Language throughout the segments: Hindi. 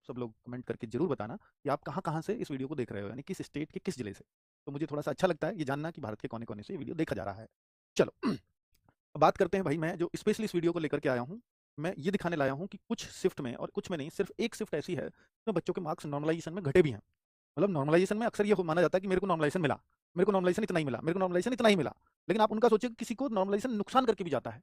सब लोग कमेंट करके जरूर बताना कि आप कहाँ-कहाँ से इस वीडियो को देख रहे हो, यानी किस स्टेट के किस जिले से। तो मुझे थोड़ा-सा अच्छा लगता है ये जानना कि भारत के कोने-कोने से ये वीडियो देखा जा रहा है। चलो अब बात करते हैं भाई, मैं जो स्पेशली इस वीडियो को लेकर के आया हूँ, मैं ये दिखाने लाया हूँ कि कुछ शिफ्ट में और कुछ में नहीं, सिर्फ़ एक शिफ्ट ऐसी है, जिसमें बच्चों के मार्क्स नॉर्मलाइज़ेशन में घटे भी हैं। मतलब नॉर्मलाइज़ेशन में अक्सर ये हो माना जाता है कि मेरे को नॉर्मलाइज़ेशन मिला, मेरे को नॉर्मलाइज़ेशन इतना ही मिला, मेरे को नॉर्मलाइज़ेशन इतना ही मिला। लेकिन आप उनका सोचिए कि किसी को नॉर्मलाइज़ेशन नुकसान करके भी जाता है,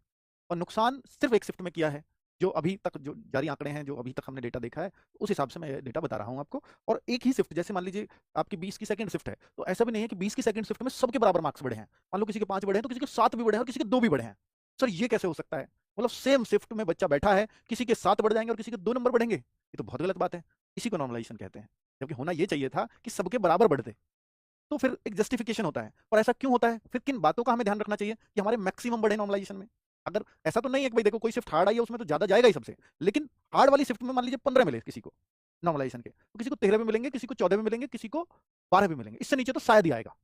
और नुकसान सिर्फ़ एक शिफ्ट में किया है। जो अभी तक जो जारी आंकड़े हैं, जो अभी तक हमने डेटा देखा है, उस हिसाब से मैं ये डेटा बता रहा हूँ आपको। और एक ही शिफ्ट, जैसे मान लीजिए आपकी 20 की सेकंड शिफ्ट है, तो ऐसा भी नहीं है कि 20 की सेकंड शिफ्ट में सबके बराबर मार्क्स बढ़े हैं। मान लो किसी के 5 बढ़े हैं, तो किसी के 7 भी बढ़े हैं और किसी के 2 भी बढ़े हैं। सर ये कैसे हो सकता है? मतलब सेम शिफ्ट में बच्चा बैठा है, किसी के 7 बढ़ जाएँगे और किसी के 2 नंबर बढ़ेंगे। ये तो बहुत गलत बात है। इसी को नॉर्मलाइज़ेशन कहते हैं। जबकि होना ये चाहिए था कि सबके बराबर बढ़ते। तो फिर एक जस्टिफिकेशन होता है। और ऐसा क्यों होता है? फिर किन बातों का हमें ध्यान रखना चाहिए कि हमारे मैक्सिमम बढ़े नॉर्मलाइज़ेशन में? अगर ऐसा तो नहीं है कि भाई देखो कोई शिफ्ट हार्ड आई है उसमें तो ज़्यादा जाएगा ही सबसे। लेकिन हार्ड वाली शिफ्ट में मान लीजिए 15 मिले किसी को नॉर्मलाइज़ेशन के, तो किसी को 13 भी मिलेंगे, किसी को 14 भी मिलेंगे, किसी को 12 भी मिलेंगे। इससे नीचे तो शायद ही आएगा।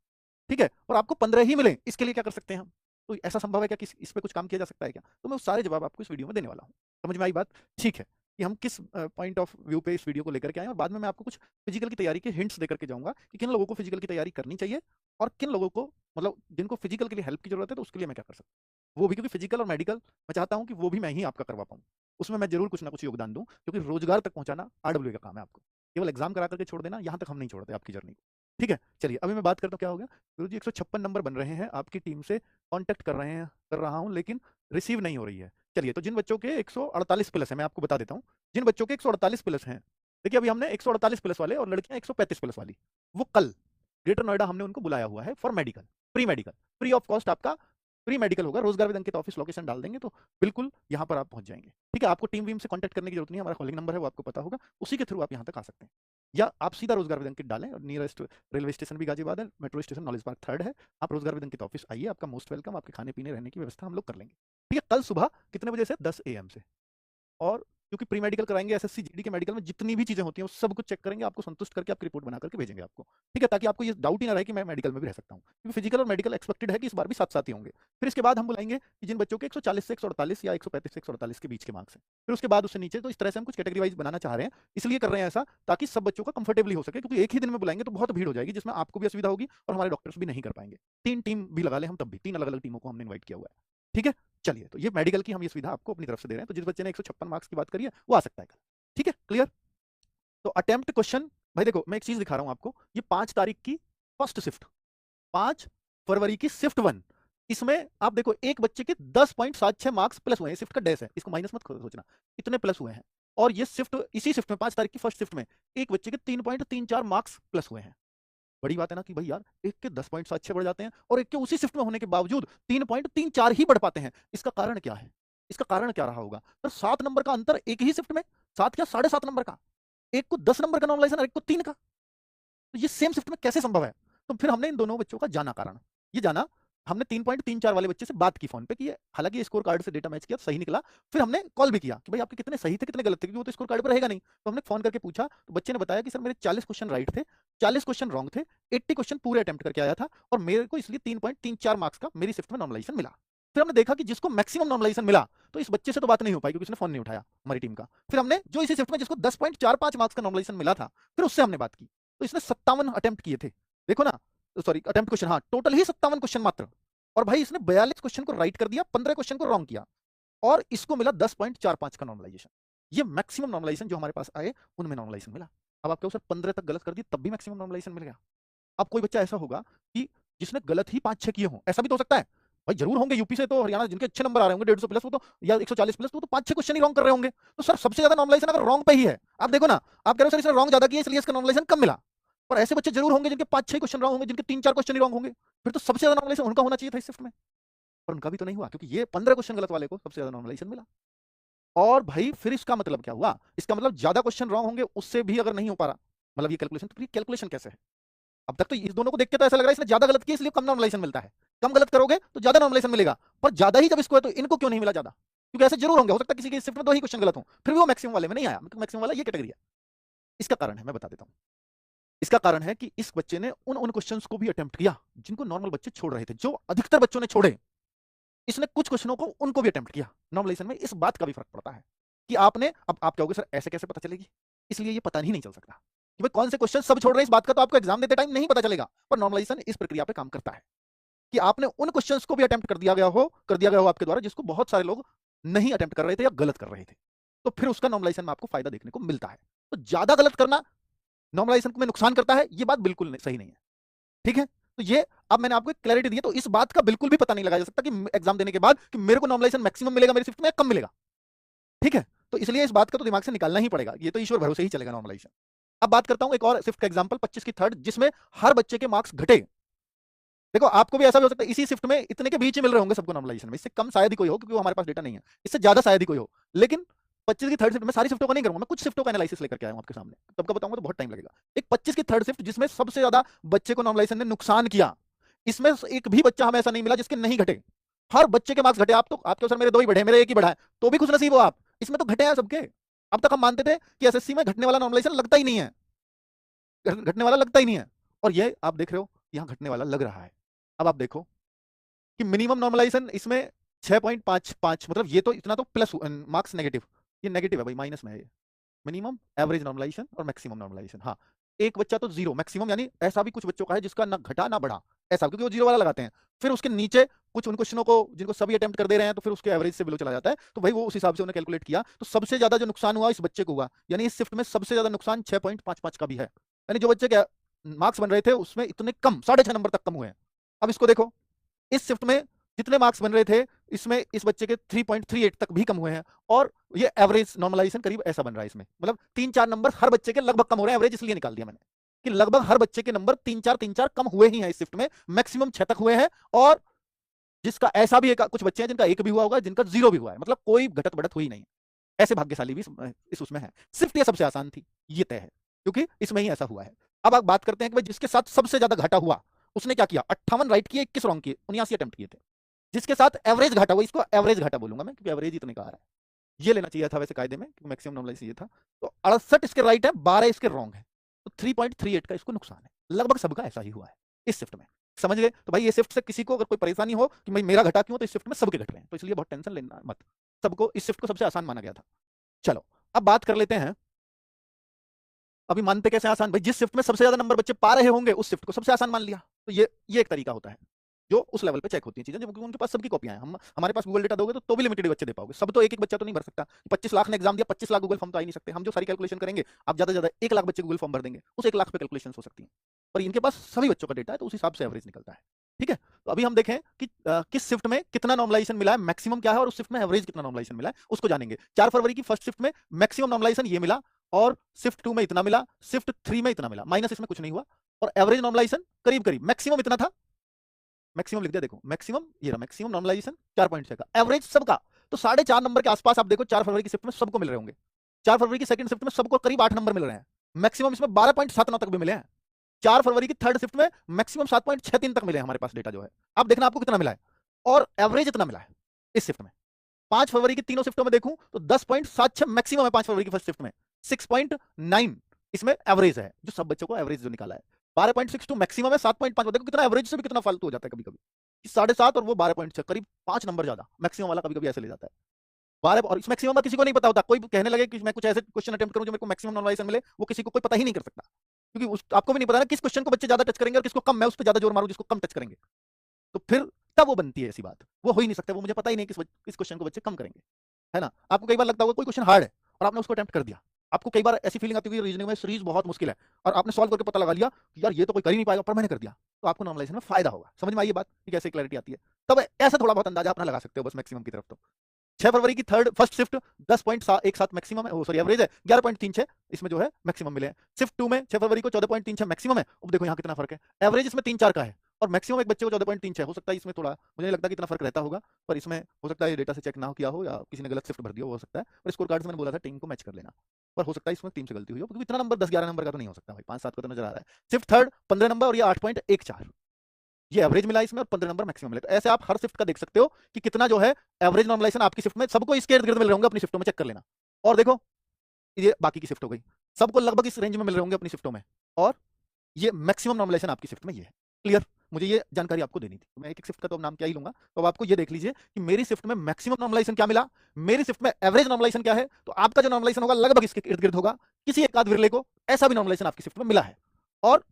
ठीक है? और आपको 15 ही मिले, इसके लिए क्या कर सकते हैं हम? तो ऐसा संभव है क्या कि इस पे कुछ काम किया जा सकता है क्या? तो मैं वो सारे जवाब आपको इस वीडियो में देने वाला हूँ। समझ में आई बात? ठीक है, कि हम किस पॉइंट ऑफ व्यू पे इस वीडियो को लेकर के आए हैं, और बाद में मैं आपको कुछ फिजिकल की तैयारी के हिंट्स देकर के जाऊँगा कि किन लोगों को फिजिकल की तैयारी करनी चाहिए और किन लोगों को, मतलब जिनको फिजिकल के लिए हेल्प की ज़रूरत है, तो उसके लिए मैं क्या कर सकता हूँ। वो भी क्योंकि फिजिकल और मेडिकल मैं चाहता हूँ कि वो भी मैं ही आपका करवा पाऊँ। उसमें मैं ज़रूर कुछ ना कुछ योगदान दूँ, क्योंकि रोज़गार तक पहुँचाना आरडब्ल्यूए का काम है आपको। केवल एग्ज़ाम करा कर के छोड़ देना, यहाँ तक हम नहीं छोड़ते आपकी जर्नी को। ठीक है? चलिए अभी मैं बात करता हूँ क्या हो गया। गुरुजी 156 नंबर बन रहे हैं, आपकी टीम से कॉन्टैक्ट कर रहा हूँ, लेकिन रिसीव नहीं हो रही है। चलिए, तो जिन बच्चों के 148 प्लस है, मैं आपको बता देता हूँ, जिन बच्चों के 148 प्लस हैं, देखिए अभी हमने 148 प्लस वाले और लड़कियां 135 प्लस वाली, वो कल ग्रेटर नोएडा हमने उनको बुलाया हुआ है for medical, pre medical, free of cost आपका प्री मेडिकल होगा। रोजगार विद अंकित ऑफिस लोकेशन डाल देंगे तो बिल्कुल यहाँ पर आप पहुंच जाएंगे। ठीक है, आपको टीम वीम से कॉन्टैक्ट करने की जरूरत नहीं है, हमारा कॉलिंग नंबर है वो आपको पता होगा, उसी के थ्रू आप यहाँ तक आ सकते हैं। या आप सीधा रोजगार विद अंकित डालें, और नियरेस्ट रेलवे स्टेशन भी गाजियाबाद है, metro station knowledge park 3rd है। आप रोजगार विद अंकित ऑफिस आइए, आपका मोस्ट वेलकम, आपके खाने पीने रहने की व्यवस्था हम लोग कर लेंगे। ठीक है, कल सुबह कितने बजे से? 10 AM से। और क्योंकि प्री मेडिकल कराएंगे, एसएससी जीडी के मेडिकल में जितनी भी चीजें होती हैं, वो सब कुछ चेक करेंगे, आपको संतुष्ट करके आपकी रिपोर्ट बना करके भेजेंगे आपको। ठीक है, ताकि आपको ये डाउट ही ना रहे कि मैं मेडिकल में भी रह सकता हूँ, क्योंकि फिजिकल और मेडिकल एक्सपेक्टेड है कि इस बार भी साथ साथ ही होंगे। फिर इसके बाद हम बुलाएंगे कि जिन बच्चों के 140 से 148 या 135 से 148 के बीच के मार्क्स हैं, फिर उसके बाद उससे नीचे। तो इस तरह से हम कुछ कैटेगरी वाइज बनाना चाह रहे हैं, इसलिए कर रहे हैं ऐसा, ताकि सब बच्चों का कंफर्टेबली हो सके, क्योंकि एक ही दिन में बुलाएंगे तो बहुत भीड़ हो जाएगी, जिसमें आपको भी असुविधा होगी और हमारे डॉक्टर्स भी नहीं कर पाएंगे। 3 टीम भी लगा ले हम, तब भी 3 अलग अलग टीमों को हमने इन्वाइट किया हुआ है। ठीक है, चलिए, तो ये मेडिकल की हम ये सुविधा आपको अपनी तरफ से दे रहे हैं। तो जिस बच्चे ने 156 मार्क्स की बात करी है, वो आ सकता है कल। ठीक है, क्लियर? तो अटेम्प्ट क्वेश्चन, भाई देखो मैं एक चीज दिखा रहा हूं आपको, ये 5 तारीख की फर्स्ट शिफ्ट, 5 फरवरी की शिफ्ट 1, इसमें आप देखो एक बच्चे के 10.76 मार्क्स प्लस हुए हैं। शिफ्ट का डैश है, इसको माइनस मत सोचना, इतने प्लस हुए हैं। और ये शिफ्ट, इसी शिफ्ट में 5 तारीख की फर्स्ट शिफ्ट में एक बच्चे के 3.34 मार्क्स प्लस हुए हैं। बड़ी बात है ना कि भाई यार, एक के 10.76 बढ़ जाते हैं और एक के उसी शिफ्ट में होने के बावजूद 3.34 ही बढ़ पाते हैं। इसका कारण क्या है? इसका कारण क्या रहा होगा? तो 7 नंबर का अंतर एक ही शिफ्ट में, 7 क्या 7.5 नंबर का, एक को 10 नंबर का नॉर्मलाइजेशन और एक को 3 का। तो ये सेम शिफ्ट में कैसे संभव है? तो फिर हमने इन दोनों बच्चों का जाना कारण, ये जाना, हमने 3.34 वाले बच्चे से बात की फोन पे कि हालांकि स्कोर कार्ड से डेटा मैच किया सही निकला। फिर हमने कॉल भी किया कि भाई आपके कितने सही थे कितने गलत थे, क्योंकि वो तो स्कोर कार्ड पर रहेगा नहीं। तो हमने फोन करके पूछा, तो बच्चे ने बताया कि सर मेरे 40 क्वेश्चन राइट थे, 40 क्वेश्चन रॉन्ग थे, 80 क्वेश्चन पूरे अटेम्प्ट करके आया था, और मेरे को इसलिए 3.34 मार्क्स का मेरी शिफ्ट में नॉर्मलाइजेशन मिला। फिर हमने देखा कि जिसको मैक्सिमम नॉर्मलाइजेशन मिला, तो इस बच्चे से तो बात नहीं हो पाई क्योंकि उसने फोन नहीं उठाया हमारी टीम का। फिर हमने जो इसी शिफ्ट में जिसको 10.45 मार्क्स का नॉर्मलाइजेशन मिला था, फिर उससे हमने बात की। तो इसने 57 अटेम्प्ट किए थे, देखो ना, सॉरी अटेम्प्ट क्वेश्चन, हाँ टोटल ही 57 क्वेश्चन मात्र। और भाई इसने 42 क्वेश्चन को राइट कर दिया, 15 क्वेश्चन को रॉन्ग किया, और इसको मिला 10.45 का नॉर्मलाइजेशन। ये मैक्सिमम नॉर्मलाइजेशन जो हमारे पास आए उनमें नॉर्मलाइजेशन मिला। अब आप कहो सर 15 तक गलत कर दी तब भी मैक्सिमम नॉर्मलाइजेशन मिल गया। अब कोई बच्चा ऐसा होगा कि जिसने गलत ही 5-6 किए हों, ऐसा भी तो हो सकता है। भाई जरूर होंगे यूपी से तो हरियाणा जिनके अच्छे नंबर आ रहे होंगे 150 प्लस, वो तो या 140 प्लस, वो तो 5-6 क्वेश्चन ही रॉन्ग कर रहे होंगे। तो सर सबसे ज्यादा नॉर्मलाइजेशन अगर रॉन्ग पे ही है, आप देखो ना, आप कह रहे हो सर इसने रॉन्ग ज्यादा किया इसलिए इसका नॉर्मलाइजेशन कम मिला, पर ऐसे बच्चे जरूर होंगे जिनके 5-6 क्वेश्चन रॉन्ग होंगे, जिनके 3-4 क्वेश्चन ही रॉन्ग होंगे। फिर तो सबसे ज्यादा नॉर्मलाइजेशन उनका होना चाहिए था इस शिफ्ट में, पर उनका भी तो नहीं हुआ, क्योंकि ये 15 क्वेश्चन गलत वाले को सबसे ज्यादा नॉर्मलाइजेशन मिला। और भाई फिर इसका मतलब क्या हुआ? इसका मतलब ज्यादा क्वेश्चन रॉन्ग होंगे उससे भी अगर नहीं हो पा रहा, मतलब ये कैलकुलेशन, तो ये कैलकुलेशन कैसे है? अब तक तो इस दोनों को देख के तो ऐसा लग रहा है इसने ज्यादा गलत किया इसलिए कम नॉर्मलाइजेशन मिलता है। कम गलत करोगे तो ज्यादा नॉर्मलाइजेशन मिलेगा, पर ज्यादा ही जब इसको है तो इनको क्यों नहीं मिला ज्यादा? क्योंकि ऐसे जरूर होंगे, हो सकता है किसी के शिफ्ट में 2 ही क्वेश्चन गलत हो, फिर भी वो मैक्सिमम वाले में नहीं आया। मैक्सिमम वाला ये कैटेगरी है। इसका कारण है, मैं बता देता हूं। इसका कारण है कि इस बच्चे ने उन उन क्वेश्चंस को भी अटेम्प्ट किया जिनको नॉर्मल बच्चे छोड़ रहे थे, जो अधिकतर बच्चों ने छोड़े। इसने कुछ क्वेश्चनों को उनको भी अटेम्प्ट किया। नॉर्मलाइजेशन में इस बात का भी फर्क पड़ता है कि आपने, अब आप कहोगे सर ऐसे कैसे पता चलेगी? इसलिए ये पता ही नहीं चल सकता कि भाई कौन से क्वेश्चन सब छोड़ रहे हैं, इस बात का तो आपको एग्जाम देते टाइम नहीं पता चलेगा। पर नॉर्मलाइजेशन इस प्रक्रिया पे काम करता है कि आपने उन क्वेश्चंस को भी अटेम्प्ट कर दिया गया हो आपके द्वारा जिसको बहुत सारे लोग नहीं अटेम्प्ट कर रहे थे या गलत कर रहे थे, तो फिर उसका नॉर्मलाइजेशन में आपको फायदा देखने को मिलता है। तो ज्यादा गलत करना नॉर्मलाइजेशन में नुकसान करता है, ये बात बिल्कुल सही नहीं है। ठीक है, तो ये अब मैंने आपको क्लैरिटी दी है, तो इस बात का बिल्कुल भी पता नहीं लगाया जा सकता कि एग्जाम देने के बाद कि मेरे को नॉर्मलाइजेशन मैक्सिमम मिलेगा मेरी शिफ्ट में या कम मिलेगा। ठीक है, तो इसलिए इस बात का तो दिमाग से निकालना ही पड़ेगा, ये तो ईश्वर भरोसे ही चलेगा नॉर्मलाइजेशन। अब बात करता हूं एक और शिफ्ट का एग्जांपल 25 की थर्ड, जिसमें हर बच्चे के मार्क्स घटे। देखो आपको भी ऐसा भी हो सकता है इसी शिफ्ट में इतने के बीच ही मिल रहे होंगे सबको नॉर्मलाइजेशन में, इससे कम शायद ही कोई हो क्योंकि वो हमारे पास डेटा नहीं है, इससे ज्यादा शायद ही कोई हो। लेकिन 25 की थर्ड शिफ्ट में सारी शिफ्टों का नहीं करूंगा मैं, कुछ शिफ्टों का एनालिसिस लेकर के आया हूं आपके सामने, तब का बताऊंगा तो बहुत टाइम लगेगा। एक 25 की थर्ड शिफ्ट जिसमें सबसे ज्यादा बच्चे को नॉर्मलाइजेशन ने नुकसान किया, इसमें एक भी बच्चा हमें ऐसा नहीं मिला जिसके नहीं घटे। हर बच्चे के मार्क्स घटे। आप तो आपके सर मेरे 2 ही बढ़े, मेरे 1 ही बढ़ा है, तो भी खुश नसीब हो आप, इसमें तो घटे हैं सबके। अब तक हम मानते थे कि एसएससी में घटने वाला नॉर्मलाइजेशन लगता ही नहीं है, घटने वाला लगता ही नहीं है, और ये आप देख रहे हो यहां घटने वाला लग रहा है। अब आप देखो कि मिनिमम नॉर्मलाइजेशन इसमें 6.55, मतलब ये तो इतना तो प्लस मार्क्स नेगेटिव, ये नेगेटिव है भाई, माइनस में है ये। मिनिमम, एवरेज नॉर्मलाइजेशन और मैक्सिमम नॉर्मलाइजेशन। हाँ, एक बच्चा तो जीरो मैक्सिमम, यानी ऐसा भी कुछ बच्चों का है जिसका ना घटा ना बढ़ा, ऐसा, क्योंकि वो जीरो वाला लगाते हैं। फिर उसके नीचे कुछ उन क्वेश्चनों को जिनको सभी अटेम्प्ट कर दे रहे हैं, तो फिर उसके एवरेज से बिलो चला जाता है, तो भाई वो उस हिसाब से उन्हें कैलकुलेट किया, तो सबसे ज्यादा जो नुकसान हुआ इस बच्चे को हुआ, यानी इस शिफ्ट में सबसे ज्यादा नुकसान 6.55 का भी है। यानी जो बच्चे के मार्क्स बन रहे थे उसमें इतने कम, 6.5 नंबर तक कम हुए हैं। अब इसको देखो, इस शिफ्ट में जितने मार्क्स बन रहे थे इसमें इस बच्चे के 3.38 तक भी कम हुए हैं, और ये एवरेज नॉर्मलाइजेशन करीब ऐसा बन रहा है इसमें, मतलब 3-4 नंबर हर बच्चे के लगभग कम हो रहे हैं। एवरेज इसलिए निकाल दिया मैंने कि लगभग हर बच्चे के नंबर 3-4 कम हुए ही हैं इस शिफ्ट में, मैक्सिमम 6 तक हुए हैं। और जिसका ऐसा भी है, कुछ बच्चे हैं जिनका 1 भी हुआ होगा, जिनका 0 भी हुआ है, मतलब कोई घटत बढ़त हुई नहीं। ऐसे भाग्यशाली भी इस उसमें है। शिफ्ट ये सबसे आसान थी, ये तय है, क्योंकि इसमें ही ऐसा हुआ है। अब आप बात करते हैं कि भाई जिसके साथ सबसे ज्यादा घाटा हुआ उसने क्या किया, 58 राइट किए, 21 रॉन्ग किए, 79 अटेम्प्ट किए थे। जिसके साथ एवरेज घाटा हुआ, इसको एवरेज घाटा बोलूंगा मैं क्योंकि एवरेज इतने का आ रहा है, ये लेना चाहिए था वैसे कायदे में, क्योंकि मैक्सिमम नॉर्मलाइजेशन ये था। तो 68 इसके राइट है, 12 इसके रॉन्ग है, तो 3.38 का इसको नुकसान है। लगभग सबका ऐसा ही हुआ है इस शिफ्ट में, समझ गए। तो भाई ये शिफ्ट से किसी को अगर कोई परेशानी हो कि भाई मेरा घटा क्यों, तो इस शिफ्ट में सबके घट रहे हैं, तो इसलिए बहुत टेंशन लेना मत, सबको इस शिफ्ट को सबसे आसान माना गया था। चलो अब बात कर लेते हैं, अभी मानते कैसे आसान, भाई जिस शिफ्ट में सबसे ज्यादा नंबर बच्चे पा रहे होंगे उस शिफ्ट को सबसे आसान मान लिया। तो ये एक तरीका होता है जो उस लेवल पे चेक होती है चीजें, क्योंकि उनके पास सबकी कॉपियां हैं। हम हमारे पास गूगल डेटा दोगे तो भी लिमिटेड बच्चे दे पाओगे, सब तो एक एक बच्चा तो नहीं भर सकता। 25 लाख ने एग्जाम दिया, 25 लाख गूगल फॉर्म तो आ ही नहीं सकते। हम जो सारी कैलकुलेशन करेंगे, आप ज्यादा से ज्यादा 1 लाख बच्चे गूगल फॉर्म भर देंगे, उस 1 लाख पे कैलकुलेशन हो सकती है, पर इनके पास सभी बच्चों का डेटा है, तो उस हिसाब से एवरेज निकलता है। ठीक है, तो अभी हम देखें कि किस शिफ्ट में कितना नॉर्मलाइजेशन मिला है, मैक्सिमम क्या है, और उस शिफ्ट में एवरेज कितना नॉर्मलाइजेशन मिला है उसको जानेंगे। 4 फरवरी की फर्स्ट शिफ्ट में मैक्सिमम नॉर्मलाइजेशन ये मिला, और शिफ्ट 2 में इतना मिला, शिफ्ट 3 में इतना मिला, माइनस इसमें कुछ नहीं हुआ, और एवरेज नॉर्मलाइजेशन करीब करीब मैक्सिमम इतना था, मैक्सिमम लिख दिया, देखो मैक्सिमम ये रहा, मैक्सिमम नॉर्मलाइजेशन 4.6 का, एवरेज सबका तो 4.5 नंबर के आसपास आप देखो 4 फरवरी की शिफ्ट में सबको मिल रहे होंगे। 4 फरवरी की सेकंड शिफ्ट में सबको करीब 8 नंबर मिल रहे हैं, मैक्सिमम इसमें 12.79 तक भी मिले हैं। 4 फरवरी की थर्ड शिफ्ट में मैक्सिमम 7.63 तक मिले हैं हमारे पास डेटा जो है। अब देखना आपको कितना मिला है, और एवरेज इतना मिला है इस शिफ्ट में। 5 फरवरी की तीनों शिफ्टों में देखूं तो 10.76 मैक्सिमम है 5 फरवरी की फर्स्ट शिफ्ट में, 6.9 इसमें एवरेज है, जो सब बच्चों को एवरेज जो निकाला है। 12.62 मैक्सिमम है, 7.5 देखो कितना एवरेज से भी कितना फालतू हो जाता है कभी कभी, 7.5 और वो 12.6, करीब 5 नंबर ज्यादा मैक्सिमम वाला कभी कभी ऐसे ले जाता है 12। और इस मैक्सिमम का किसी को नहीं पता होता, कोई कहने लगे कि मैं कुछ ऐसे क्वेश्चन अटेम्प्ट करूं जो मेरे को मैक्सिमम नॉर्मलाइजेशन मिले, वो किसी को कोई पता ही नहीं कर सकता, क्योंकि आपको भी नहीं पता ना किस क्वेश्चन को बच्चे ज्यादा टच करेंगे और किसको कम, मैं उस पर ज्यादा जोर मारूं जिसको कम टच करेंगे, तो फिर तब वो बनती है ऐसी बात, वो हो ही नहीं सकता, वो मुझे पता ही नहीं किस क्वेश्चन को बच्चे कम करेंगे, है ना। आपको कई बार लगता होगा कोई क्वेश्चन हार्ड है और आपने उसको अटेम्प्ट कर दिया, आपको कई बार ऐसी फीलिंग आती है रीजनिंग में सीरीज बहुत मुश्किल है, और आपने सॉल्व करके पता लगा लिया कि यार ये तो कोई कर ही नहीं पाएगा, पर मैंने कर दिया, तो आपको नॉर्मलाइजेशन में फायदा होगा। समझ में आई ये बात कि कैसे क्लैरिटी आती है, तब ऐसा थोड़ा बहुत अंदाजा अपना लगा सकते हो बस मैक्सिमम की तरफ। तो 6 फरवरी की थर्ड फर्स्ट शिफ्ट 10.17 मैक्सिमम है, सॉरी एवरेज है, 11.36 इसमें जो है मैक्सिमम मिले हैं। शिफ्ट 2 में 6 फरवरी को 14.36 मैक्सिमम है, अब देखो यहाँ कितना फर्क है, एवरेज इसमें 3-4 का है, और मैक्सिमम एक बच्चे को 14.36 हो सकता है, इसमें थोड़ा मुझे नहीं लगता कि इतना फर्क रहता होगा, पर इसमें हो सकता है ये डेटा से चेक ना किया हो या किसी ने गलत शिफ्ट भर दिया हो सकता है, और स्कोर कार्ड से मैंने बोला था टीम को मैच कर लेना, पर हो सकता है इसमें टीम से गलती हुई हो, क्योंकि इतना नंबर 10-11 नंबर का तो नहीं हो सकता भाई, 5-7 का तो नजर आ रहा है। शिफ्ट थर्ड 15 नंबर और ये 8.14, ये एवरेज मिला इसमें और 15 नंबर मैक्सिमम मिले। तो ऐसे आप हर शिफ्ट का देख सकते हो कि कितना जो है एवरेज नॉर्मलाइजेशन आपकी शिफ्ट में, सबको इसके इर्द गिर्द मिल रहे होंगे अपनी शिफ्टों में, चेक कर लेना। और देखो ये बाकी की शिफ्ट हो गई, सबको लगभग इस रेंज में मिल रहे होंगे अपनी शिफ्टों में, और ये मैक्सिमम नॉर्मलाइजेशन आपकी शिफ्ट में ये है। क्लियर? मुझे ये जानकारी आपको देनी थी। तो मैं एक-एक शिफ्ट का तो अब नाम क्या ही लूँगा। तो अब आपको ये देख लीजिए कि मेरी शिफ्ट में मैक्सिमम नॉर्मलाइज़ेशन क्या मिला, मेरी शिफ्ट में एवरेज नॉर्मलाइज़ेशन क्या है, तो आपका जो नॉर्मलाइज़ेशन होगा लगभग इसके इर्द-गिर्द होगा। किसी एक आध विरले को ऐसा भी नॉर्मलाइज़ेशन आपकी शिफ्ट में मिला है। और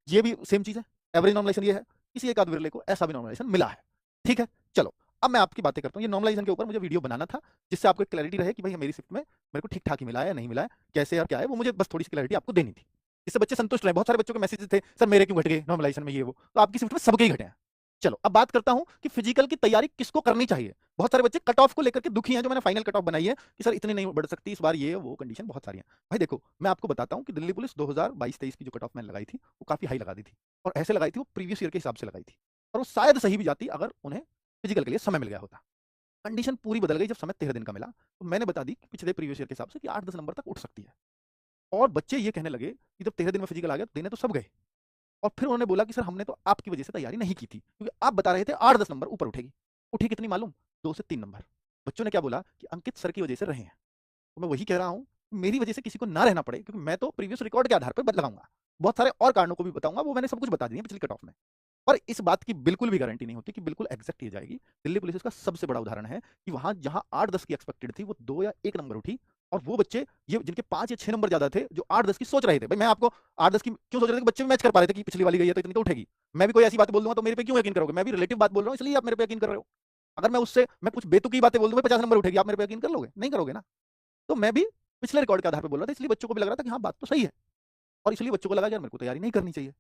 ये भी सेम चीज़ है, एवरेज नॉर्मलाइज़ेशन ये है, किसी एक आध विरले को ऐसा भी नॉर्मलाइज़ेशन मिला है। ठीक है? चलो, अब मैं आपकी बातें करता हूँ। ये नॉर्मलाइज़ेशन के ऊपर मुझे वीडियो बनाना था, जिससे आपको एक क्लैरिटी रहे कि भाई मेरी शिफ्ट में मेरे को ठीक-ठाक ही मिला है या नहीं मिला है, कैसे है और क्या है, वो मुझे बस थोड़ी-सी क्लैरिटी आपको देनी थी। जिससे बच्चे संतुष्ट रहें। बहुत सारे बच्चों के मैसेजेस थे, सर मेरे क्यों घट गए नॉर्मलाइज़ेशन में ये वो। तो आपकी शिफ्ट में सबके ही घटे हैं। चलो, अब बात करता हूँ कि फिजिकल की तैयारी किसको करनी चाहिए। बहुत सारे बच्चे कट ऑफ को लेकर के दुखी हैं, जो मैंने फाइनल कट ऑफ बनाई है कि सर इतनी नहीं बढ़ सकती इस बार, ये वो कंडीशन बहुत सारी हैं। भाई देखो, मैं आपको बताता हूँ कि दिल्ली पुलिस 2022-23 की जो कट ऑफ मैंने लगाई थी, वो काफ़ी हाई लगा दी थी और ऐसे लगाई थी वो प्रीवियस ईयर के हिसाब से लगाई थी और वो शायद सही भी जाती अगर उन्हें फिजिकल के लिए समय मिल गया होता। कंडीशन पूरी बदल गई जब समय 13 दिन का मिला, तो मैंने बता दी कि पिछले प्रीवियस ईयर के हिसाब से कि 8-10 नंबर तक उठ सकती है और बच्चे ये कहने लगे कि जब 13 दिन में फिजिकल आ गया, तो देने तो सब गए। और फिर उन्होंने बोला कि सर हमने तो आपकी वजह से तैयारी नहीं की थी, क्योंकि आप बता रहे थे 8-10 नंबर ऊपर उठेगी। उठी कितनी मालूम? 2 से 3 नंबर। बच्चों ने क्या बोला कि अंकित सर की वजह से रहे हैं। तो मैं वही कह रहा हूँ, मेरी वजह से किसी को ना रहना पड़े, क्योंकि मैं तो प्रीवियस रिकॉर्ड के आधार पर लगाऊंगा। बहुत सारे और कारणों को भी बताऊंगा, वो मैंने सब कुछ बता दिए पिछली कट ऑफ में। पर इस बात की बिल्कुल भी गारंटी नहीं होती कि बिल्कुल एग्जैक्ट ही जाएगी। दिल्ली पुलिस का सबसे बड़ा उदाहरण है कि वहां जहां 8-10 की एक्सपेक्टेड थी, वो 2 या 1 नंबर उठी और वो बच्चे ये जिनके 5 या 6 नंबर ज्यादा थे, जो 8-10 की सोच रहे थे। भाई मैं आपको 8-10 की क्यों सोच रहे थे कि बच्चे भी मैच कर पा रहे थे कि पिछली वाली गई है तो इतनी तो उठेगी। मैं भी कोई ऐसी बात बोल दूंगा तो मेरे पे क्यों यकीन करोगे? मैं भी रिलेटिव बात बोल रहा हूं, इसलिए आप मेरे पे यकीन कर रहे हो। अगर मैं कुछ बेतुकी बातें बोल दूं 50 नंबर उठेगी, आप मेरे पे यकीन कर लोगे? नहीं करोगे ना। तो मैं भी पिछले रिकॉर्ड के आधार पर बोल रहा था, इसलिए बच्चों को भी लग रहा था कि हाँ बात तो सही है और इसलिए बच्चों को लगा यार मेरे को तैयारी नहीं करनी चाहिए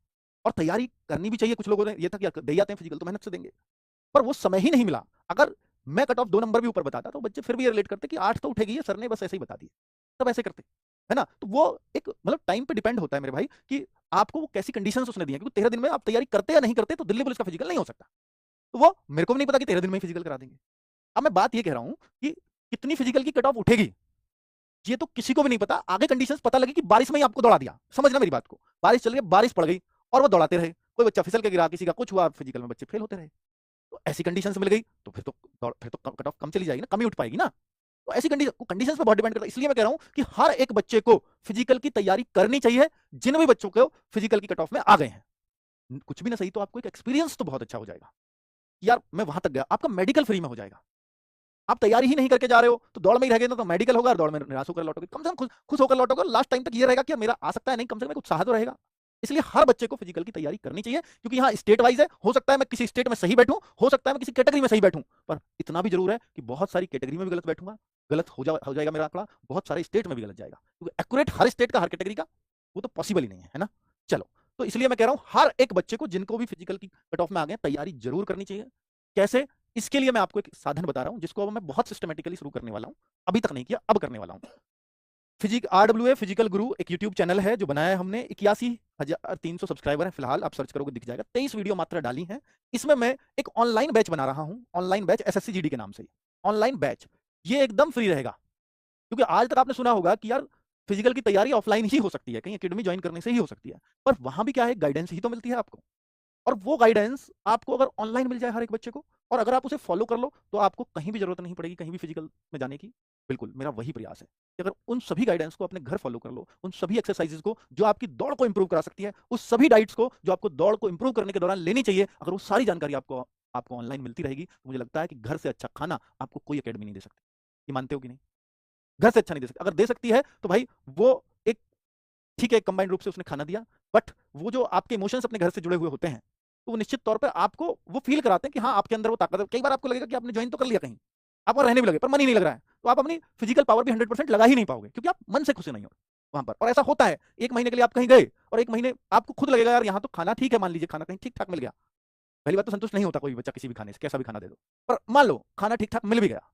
और तैयारी करनी भी चाहिए। कुछ लोगों ने ये था कि दे जाते हैं फिजिकल तो मेहनत से देंगे, पर वो समय ही नहीं मिला। अगर मैं कट ऑफ 2 नंबर भी ऊपर बताता तो बच्चे फिर भी ये रिलेट करते कि 8 तो उठेगी है, सर ने बस ऐसे ही बता दिया। तब ऐसे करते, है ना? तो वो एक मतलब टाइम पे डिपेंड होता है मेरे भाई कि आपको वो कैसी कंडीशंस उसने दी हैं, क्योंकि 13 दिन में आप तैयारी करते या नहीं करते तो दिल्ली पुलिस का फिजिकल नहीं हो सकता। तो वो मेरे को भी नहीं पता कि 13 दिन में ही फिजिकल करा देंगे। अब मैं बात ये कह रहा हूँ कि कितनी फिजिकल की कट ऑफ उठेगी, ये तो किसी को भी नहीं पता। आगे कंडीशंस पता लगी कि बारिश में ही आपको दौड़ा दिया। समझना मेरी बात को। बारिश चल रही है, बारिश पड़ गई और वो दौड़ाते रहे। कोई बच्चा फिसल के गिरा, किसी का कुछ हुआ, फिजिकल में बच्चे फेल होते रहे। तो ऐसी कंडीशंस मिल गई तो फिर तो कट ऑफ कम चली जाएगी ना, कम ही उठ पाएगी ना। तो ऐसी कंडीशंस पे बहुत डिपेंड करता है। इसलिए मैं कह रहा हूं कि हर एक बच्चे को फिजिकल की तैयारी करनी चाहिए, जिन भी बच्चों को फिजिकल की कट ऑफ में आ गए हैं। कुछ भी ना सही तो आपको एक एक्सपीरियंस तो बहुत अच्छा हो जाएगा। यार मैं वहां तक गया, आपका मेडिकल फ्री में हो जाएगा। आप तैयारी ही नहीं करके जा रहे हो तो दौड़ में ही रह गए ना, तो मेडिकल होगा और दौड़ में निराश होकर लौटोगे। कम से कम खुश होकर लौटोगे। लास्ट टाइम तक ये रहेगा कि मेरा आ सकता है, नहीं कम से कम एक उत्साह तो रहेगा। इसलिए हर बच्चे को फिजिकल की तैयारी करनी चाहिए, क्योंकि यहाँ स्टेट वाइज है। हो सकता है मैं किसी स्टेट में सही बैठूं, हो सकता है मैं किसी कैटेगरी में सही बैठूं, पर इतना भी जरूर है कि बहुत सारी कैटेगरी में भी गलत बैठूंगा, गलत हो जाएगा मेरा आंकड़ा, बहुत सारे स्टेट में भी गलत जाएगा, क्योंकि एक्यूरेट हर स्टेट का हर कैटेगरी का वो तो पॉसिबल ही नहीं है ना। चलो, तो इसलिए मैं कह रहा हूं हर एक बच्चे को, जिनको भी फिजिकल की कट ऑफ में आ गए, तैयारी जरूर करनी चाहिए। कैसे? इसके लिए मैं आपको एक साधन बता रहा हूं, जिसको अब मैं बहुत सिस्टमेटिकली शुरू करने वाला हूं। अभी तक नहीं किया, अब करने वाला हूं। RWA फिजिकल गुरु एक यूट्यूब चैनल है जो बनाया है हमने। 81,300 सब्सक्राइबर है फिलहाल, आप सर्च करोगे दिख जाएगा। 23 वीडियो मात्र डाली हैं। इसमें मैं एक ऑनलाइन बैच बना रहा हूं, ऑनलाइन बैच SSC GD के नाम से। ऑनलाइन बैच ये एकदम फ्री रहेगा, क्योंकि आज तक आपने सुना होगा कि यार फिजिकल की तैयारी ऑफलाइन ही हो सकती है, कहीं एकेडमी ज्वाइन करने से ही हो सकती है, पर वहां भी क्या है, गाइडेंस ही तो मिलती है आपको। और वो गाइडेंस आपको अगर ऑनलाइन मिल जाए हर एक बच्चे को, और अगर आप उसे फॉलो कर लो, तो आपको कहीं भी जरूरत नहीं पड़ेगी कहीं भी फिजिकल में जाने की। बिल्कुल मेरा वही प्रयास है कि अगर उन सभी गाइडेंस को अपने घर फॉलो कर लो, उन सभी एक्सरसाइजेज को जो आपकी दौड़ को इंप्रूव करा सकती है, उस सभी डाइट्स को जो आपको दौड़ को इंप्रूव करने के दौरान लेनी चाहिए, अगर वो सारी जानकारी आपको आपको ऑनलाइन मिलती रहेगी, तो मुझे लगता है कि घर से अच्छा खाना आपको कोई अकेडमी नहीं दे सकती। ये मानते हो कि नहीं? घर से अच्छा नहीं दे सकती। अगर दे सकती है तो भाई वो एक ठीक है, कंबाइंड रूप से उसने खाना दिया, बट वो जो आपके इमोशंस अपने घर से जुड़े हुए होते हैं, तो वो निश्चित तौर पे आपको वो फील कराते हैं कि हाँ आपके अंदर वो ताकत है। कई बार आपको लगेगा कि आपने ज्वाइन तो कर लिया कहीं, आपको रहने भी लगे, पर मन ही नहीं लग रहा है, तो आप अपनी फिजिकल पावर भी 100% लगा ही नहीं पाओगे, क्योंकि आप मन से खुश नहीं हो वहां पर। और ऐसा होता है, 1 महीने के लिए आप कहीं गए और 1 महीने आपको खुद लगेगा यार यहाँ तो खाना ठीक है, मान लीजिए खाना कहीं ठीक ठाक मिल गया। पहली बात तो संतुष्ट नहीं होता कोई बच्चा किसी भी खाने से, कैसा भी खाना दे दो, पर मान लो खाना ठीक ठाक मिल भी गया,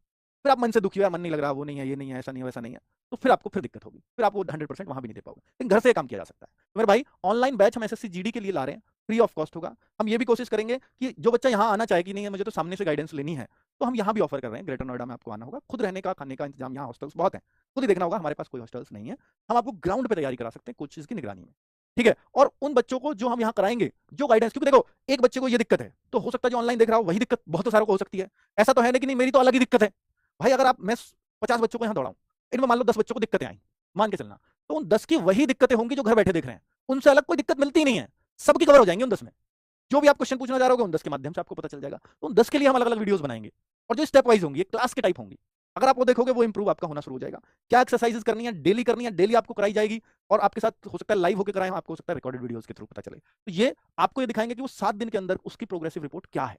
फिर आप मन से दुखी हो, मन नहीं लग रहा, वो नहीं है, ये नहीं है, ऐसा नहीं है, वैसा नहीं है, तो फिर आपको फिर दिक्कत होगी, फिर आपको 100% वहां भी नहीं दे पाओगे। लेकिन घर से काम किया जा सकता है। तो मेरे भाई ऑनलाइन बैच हम SSC GD के लिए ला रहे हैं, फ्री ऑफ कॉस्ट होगा। हम ये भी कोशिश करेंगे कि जो बच्चा यहाँ आना चाहे कि नहीं है मुझे तो सामने से गाइडेंस लेनी है, तो हम यहाँ भी ऑफर कर रहे हैं। ग्रेटर नोएडा में आपको आना होगा, खुद रहने का खाने का इंतजाम, यहाँ हॉस्टल्स बहुत हैं, खुद ही देखना होगा, हमारे पास कोई हॉस्टल्स नहीं है। हम आपको ग्राउंड पे तैयारी करा सकते हैं कोचेज की निगरानी में, ठीक है। और उन बच्चों को जो हम यहाँ कराएंगे, जो गाइडेंस, क्योंकि देखो एक बच्चे को ये दिक्कत है, तो हो सकता है जो ऑनलाइन देख रहा हो वही दिक्कत बहुत सारों को हो सकती है। ऐसा तो है नहीं कि नहीं मेरी तो अलग ही दिक्कत है। भाई अगर आप मैं 50 बच्चों को यहाँ दौड़ाऊं, इनमें मान लो 10 बच्चों को दिक्कतें आई, मान के चलना, तो उन 10 की वही दिक्कतें होंगी जो घर बैठे देख रहे हैं, उनसे अलग कोई दिक्कत मिलती ही नहीं है, सबकी कवर हो जाएंगी उन 10 में। जो भी आप क्वेश्चन पूछना जा रहे होगे उन 10 के माध्यम से आपको पता चल जाएगा। तो उन 10 के लिए हम अलग-अलग वीडियोस बनाएंगे और जो स्टेप वाइज होंगी, एक क्लास के टाइप होंगी। अगर आप वो देखोगे वो इंप्रूव आपका होना शुरू हो जाएगा। क्या एक्सरसाइजेस करनी है, डेली आपको कराई जाएगी और आपके साथ हो सकता है लाइव होकर कराएं, आपको हो सकता है रिकॉर्डेड वीडियोस के थ्रू पता चले। तो ये आपको ये दिखाएंगे कि वो 7 दिन के अंदर उसकी प्रोग्रेसिव रिपोर्ट क्या है,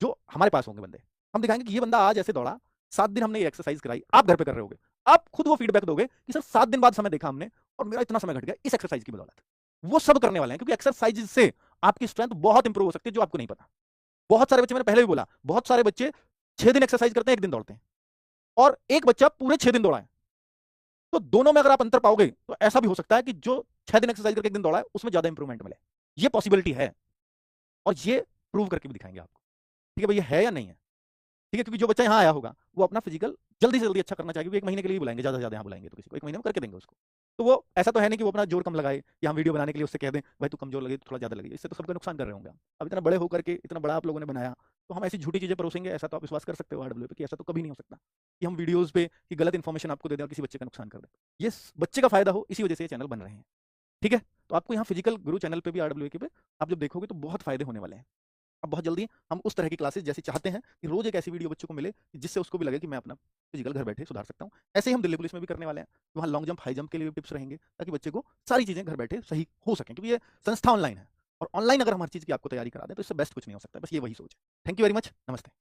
जो हमारे पास होंगे बंदे। हम दिखाएंगे कि ये बंदा आज ऐसे दौड़ा, 7 दिन हमने ये एक्सरसाइज कराई, आप घर पे कर रहे होगे। आप खुद वो फीडबैक दोगे कि सर 7 दिन बाद समय देखा हमने और मेरा इतना समय घट गया इस एक्सरसाइज की बदौलत। वो सब करने वाले हैं क्योंकि एक्सरसाइज से आपकी स्ट्रेंथ बहुत इंप्रूव हो सकती है, जो आपको नहीं पता। बहुत सारे बच्चे, मैंने पहले भी बोला, बहुत सारे बच्चे 6 दिन एक्सरसाइज करते हैं, 1 दिन दौड़ते हैं, और एक बच्चा पूरे 6 दिन दौड़ा है। तो दोनों में अगर आप अंतर पाओगे तो ऐसा भी हो सकता है कि जो 6 दिन एक्सरसाइज करके 1 दिन दौड़ा है उसमें ज्यादा इंप्रूवमेंट मिले। ये पॉसिबिलिटी है और ये प्रूव करके भी दिखाएंगे आपको। ठीक है भाई, ये है या नहीं है? ठीक है, क्योंकि जो बच्चा यहाँ आया होगा वो अपना फिजिकल जल्दी से जल्दी अच्छा करना चाहेगा, 1 महीने के लिए बुलाएंगे, ज्यादा से ज्यादा यहाँ बुलाएंगे तो किसी को 1 महीने में करके देंगे उसको। तो वो ऐसा तो है नहीं कि वो अपना जोर कम लगाए या हम वीडियो बनाने के लिए उससे कह दें भाई तू कमजोर लगे तो थोड़ा ज्यादा लगे, इससे तो सबका नुकसान कर रहे होंगे हम। अब इतना बड़े होकर के इतना बड़ा आप लोगों ने बनाया तो हम ऐसी झूठी चीजें परोसेंगे, ऐसा तो आप विश्वास कर सकते हो आरडब्ल्यू पे कि ऐसा तो कभी नहीं हो सकता कि हम वीडियोज पे कि गलत इन्फॉर्मेशन आपको दे दें और किसी बच्चे का नुकसान कर दें। ये बच्चे का फायदा हो, इसी वजह से ये चैनल बन रहे हैं। ठीक है, तो आपको यहाँ फिजिकल गुरु चैनल पे भी आरडब्ल्यू के पे आप जब देखोगे तो बहुत फायदे होने वाले हैं। अब बहुत जल्दी हम उस तरह की क्लासेस जैसी चाहते हैं कि रोज एक ऐसी वीडियो बच्चों को मिले जिससे उसको भी लगे कि मैं अपना फिजिकल घर बैठे सुधार सकता हूँ। ऐसे ही हम दिल्ली पुलिस में भी करने वाले हैं, वहाँ लॉन्ग जंप हाई जंप के लिए भी टिप्स रहेंगे ताकि बच्चे को सारी चीजें घर बैठे सही हो सकें, क्योंकि ये संस्था ऑनलाइन है और ऑनलाइन अगर हम हर चीज की आपको तैयारी करा दें तो इससे बेस्ट कुछ नहीं हो सकता। बस ये वही सोच है। थैंक यू वेरी मच, नमस्ते।